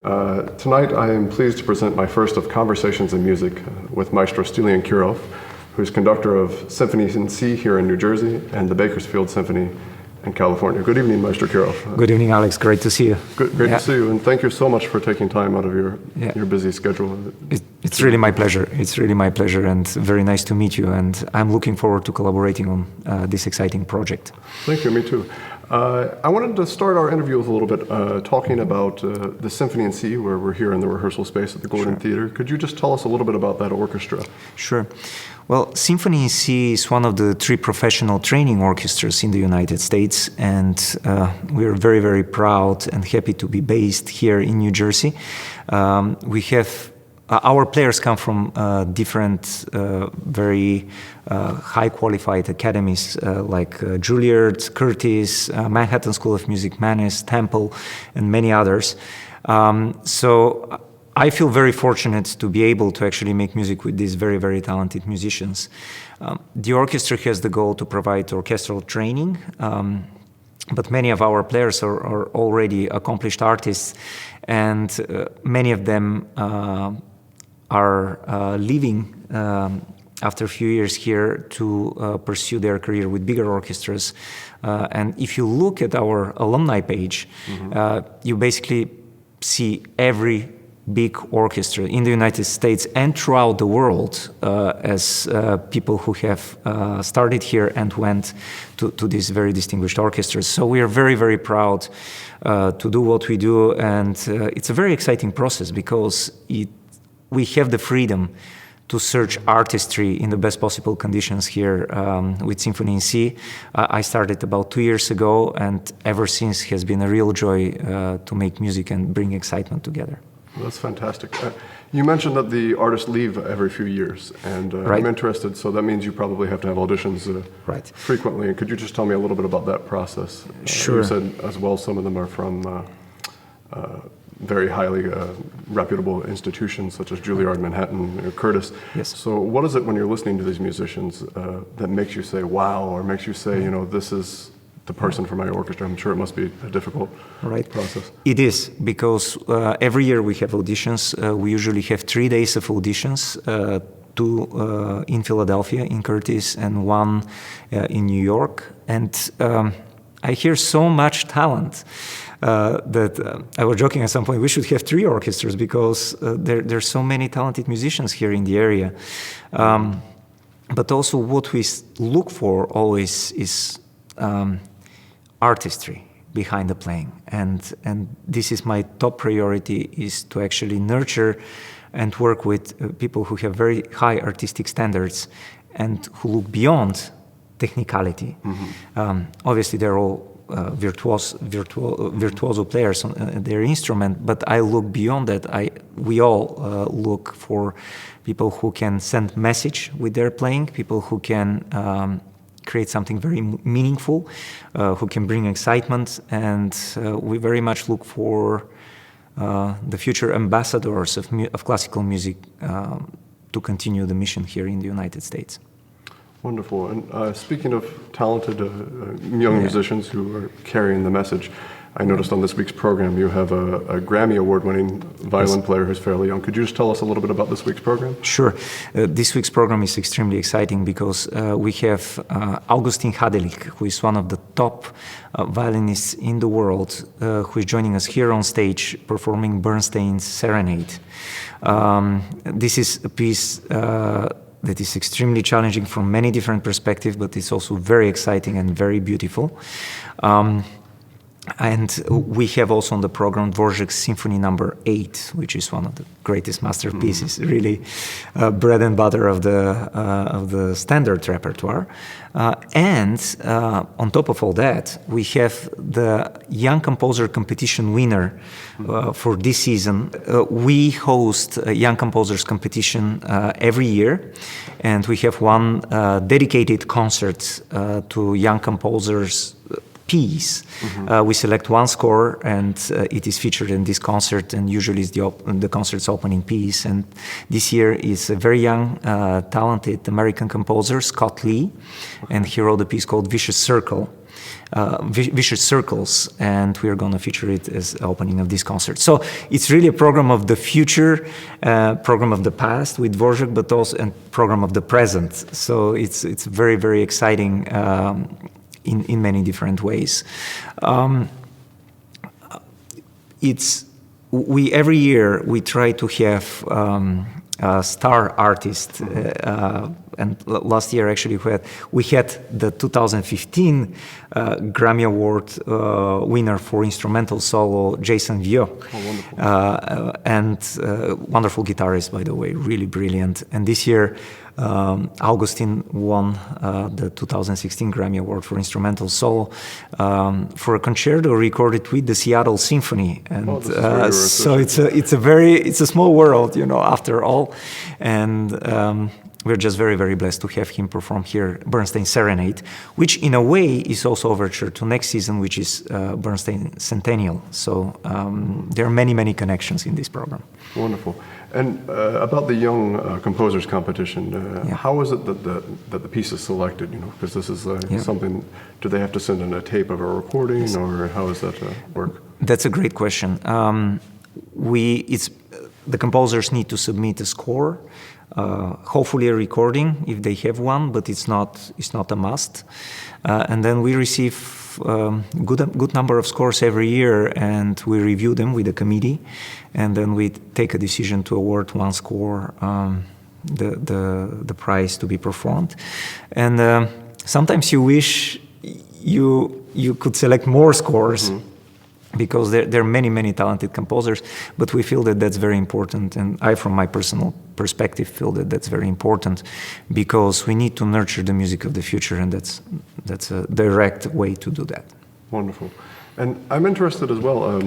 Tonight I am pleased to present my first of Conversations in Music with Maestro Stilian Kirov, who's conductor of Symphony in C here in New Jersey and the Bakersfield Symphony in California. Good evening, Maestro Kirov. Good evening, Alex. Great to see you. Great to see you, and thank you so much for taking time out of your busy schedule. It's really my pleasure. It's really my pleasure, and very nice to meet you. And I'm looking forward to collaborating on this exciting project. Thank you. Me too. I wanted to start our interview with a little bit talking about the Symphony in C, where we're here in the rehearsal space at the Gordon Theater. Could you just tell us a little bit about that orchestra? Sure. Well, Symphony in C is one of the 3 professional training orchestras in the United States, and we are very, very proud and happy to be based here in New Jersey. We have our players come from different, very high qualified academies like Juilliard, Curtis, Manhattan School of Music, Mannes, Temple, and many others. So I feel very fortunate to be able to actually make music with these very, very talented musicians. The orchestra has the goal to provide orchestral training, but many of our players are already accomplished artists, and many of them are leaving after a few years here to pursue their career with bigger orchestras. And if you look at our alumni page, you basically see every big orchestra in the United States and throughout the world as people who have started here and went to these very distinguished orchestras. So we are very, very proud to do what we do, and it's a very exciting process because we have the freedom to search artistry in the best possible conditions here with Symphony in C. I started about 2 years ago, and ever since has been a real joy to make music and bring excitement together. Well, that's fantastic. You mentioned that the artists leave every few years, and Right. I'm interested, so that means you probably have to have auditions Right. frequently. And could you just tell me a little bit about that process? Sure. You said as well some of them are from very highly reputable institutions such as Juilliard, Manhattan, or Curtis. Yes. So what is it when you're listening to these musicians that makes you say, wow, or makes you say, this is the person for my orchestra? I'm sure it must be a difficult process. It is, because every year we have auditions. We usually have 3 days of auditions, 2 in Philadelphia, in Curtis, and 1 in New York. And I hear so much talent that I was joking at some point, we should have 3 orchestras because there's so many talented musicians here in the area. But also what we look for always is artistry behind the playing, and this is my top priority, is to actually nurture and work with people who have very high artistic standards and who look beyond technicality. Obviously they're all virtuoso players on their instrument, but I look beyond that. We all look for people who can send message with their playing, people who can create something very meaningful, who can bring excitement, and we very much look for the future ambassadors of classical music to continue the mission here in the United States. Wonderful. And speaking of talented young musicians who are carrying the message, I noticed on this week's program you have a Grammy Award-winning violin player who's fairly young. Could you just tell us a little bit about this week's program? Sure. This week's program is extremely exciting because we have Augustin Hadelich, who is one of the top violinists in the world, who is joining us here on stage performing Bernstein's Serenade. This is a piece that is extremely challenging from many different perspectives, but it's also very exciting and very beautiful. And we have also on the program Dvorak's Symphony No. 8, which is one of the greatest masterpieces, really bread and butter of the standard repertoire. And on top of all that, we have the Young Composer Competition winner for this season. We host a Young Composers Competition every year, and we have one dedicated concert to young composers piece. We select one score, and it is featured in this concert, and usually it's the concert's opening piece. And this year is a very young, talented American composer, Scott Lee, and he wrote a piece called Vicious Circle. vicious circles, and we're going to feature it as the opening of this concert. So it's really a program of the future, program of the past with Dvorak, but also a program of the present. So it's very, very exciting in many different ways. Every year we try to have a star artist, and last year actually we had the 2015 Grammy Award winner for instrumental solo, Jason Vieux. Wonderful. And wonderful guitarist, by the way, really brilliant. And this year Augustin won the 2016 Grammy Award for instrumental solo for a concerto recorded with the Seattle Symphony. And so it's a small world, after all. And we're just very, very blessed to have him perform here Bernstein Serenade, which in a way is also overture to next season, which is Bernstein Centennial. So there are many, many connections in this program. Wonderful. And about the Young Composers Competition, how is it that the piece is selected? Because this is something. Do they have to send in a tape of a recording, or how does that work? That's a great question. The composers need to submit a score, hopefully a recording if they have one, but it's not a must. And then we receive good number of scores every year, and we review them with the committee, and then we take a decision to award one score the prize to be performed. And sometimes you wish you could select more scores. Mm-hmm. Because there are many, many talented composers, but we feel that that's very important, and I, from my personal perspective, feel that that's very important, because we need to nurture the music of the future, and that's a direct way to do that. Wonderful. And I'm interested as well,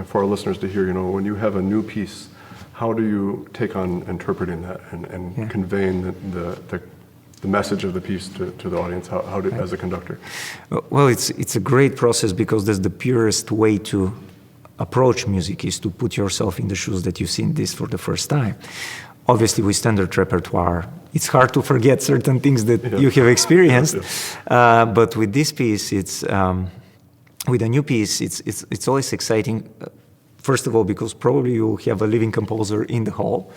for our listeners to hear, when you have a new piece, how do you take on interpreting that and conveying the message of the piece to the audience? How do, as a conductor? Well, it's a great process, because that's the purest way to approach music, is to put yourself in the shoes that you've seen this for the first time. Obviously, with standard repertoire, it's hard to forget certain things that you have experienced. But with this piece, with a new piece, it's always exciting. First of all, because probably you have a living composer in the hall,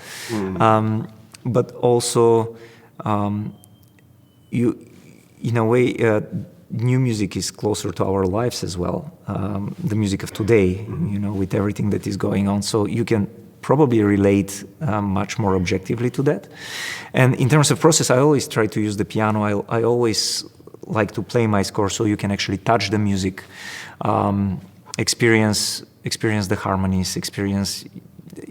but also. In a way, new music is closer to our lives as well. The music of today, with everything that is going on. So you can probably relate much more objectively to that. And in terms of process, I always try to use the piano. I always like to play my score so you can actually touch the music, experience the harmonies, experience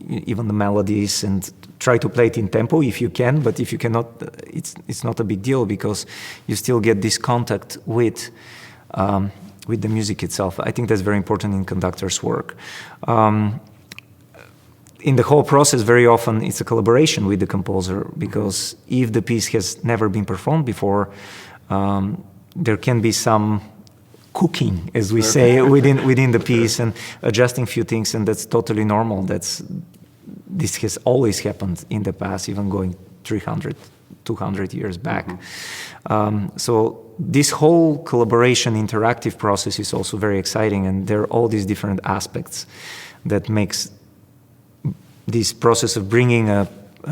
even the melodies, and try to play it in tempo if you can. But if you cannot, it's not a big deal, because you still get this contact with the music itself. I think that's very important in conductor's work. In the whole process, very often it's a collaboration with the composer, because if the piece has never been performed before, there can be some cooking, as we say, within the piece, and adjusting a few things, and that's totally normal. This has always happened in the past, even going 300, 200 years back. So this whole collaboration, interactive process is also very exciting, and there are all these different aspects that makes this process of bringing a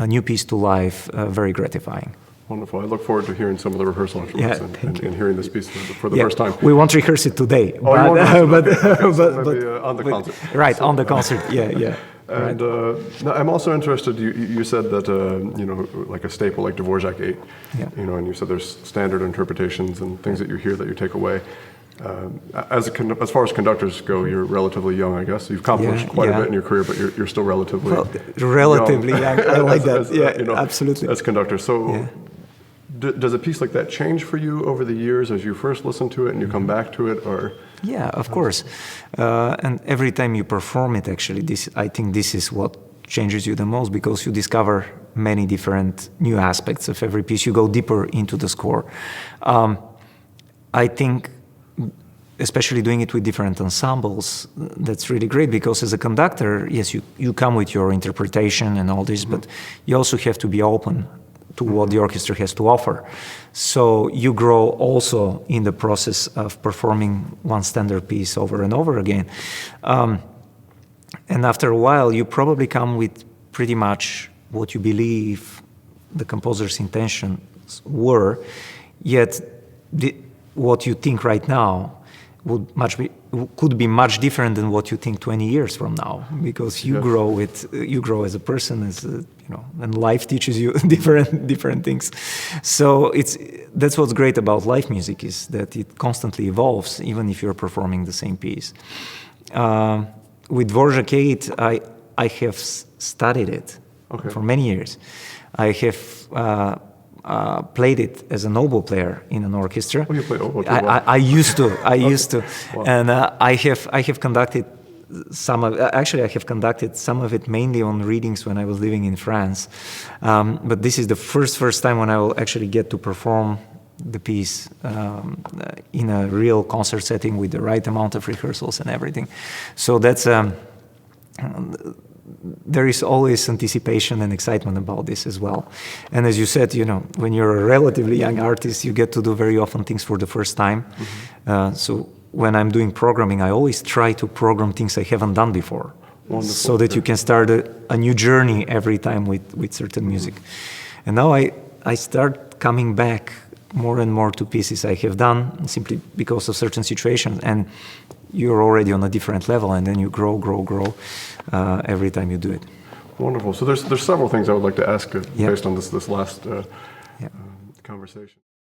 new piece to life very gratifying. Wonderful. I look forward to hearing some of the rehearsal instruments and hearing this piece for the first time. We won't rehearse it today, but on the concert. Right, on the concert, yeah. And I'm also interested, you said that, like a staple like Dvorak 8, and you said there's standard interpretations and things that you hear that you take away. As far as conductors go, you're relatively young, I guess. You've accomplished quite a bit in your career, but you're still relatively young. I like that. Absolutely. As conductor. So does a piece like that change for you over the years as you first listen to it and you come back to it, or? Yeah, of course. And every time you perform it, actually, I think this is what changes you the most, because you discover many different new aspects of every piece. You go deeper into the score. I think, especially doing it with different ensembles, that's really great, because as a conductor, yes, you come with your interpretation and all this, but you also have to be open to what the orchestra has to offer. So you grow also in the process of performing one standard piece over and over again. And after a while, you probably come with pretty much what you believe the composer's intentions were, yet what you think right now could be much different than what you think 20 years from now, because you grow as a person, and life teaches you different things. So that's what's great about live music, is that it constantly evolves, even if you're performing the same piece. With Dvorak 8, I have studied it for many years. I have played it as an oboe player in an orchestra. Oh, you play oboe too? I used to. Wow. And I have conducted some of. Actually, I have conducted some of it mainly on readings when I was living in France. But this is the first time when I will actually get to perform the piece in a real concert setting with the right amount of rehearsals and everything. So that's. There is always anticipation and excitement about this as well. And as you said, when you're a relatively young artist, you get to do very often things for the first time. So when I'm doing programming, I always try to program things I haven't done before. Wonderful. So that you can start a new journey every time with certain music. And now I start coming back more and more to pieces I have done simply because of certain situations. And you're already on a different level, and then you grow every time you do it. Wonderful. So there's several things I would like to ask based on this last conversation.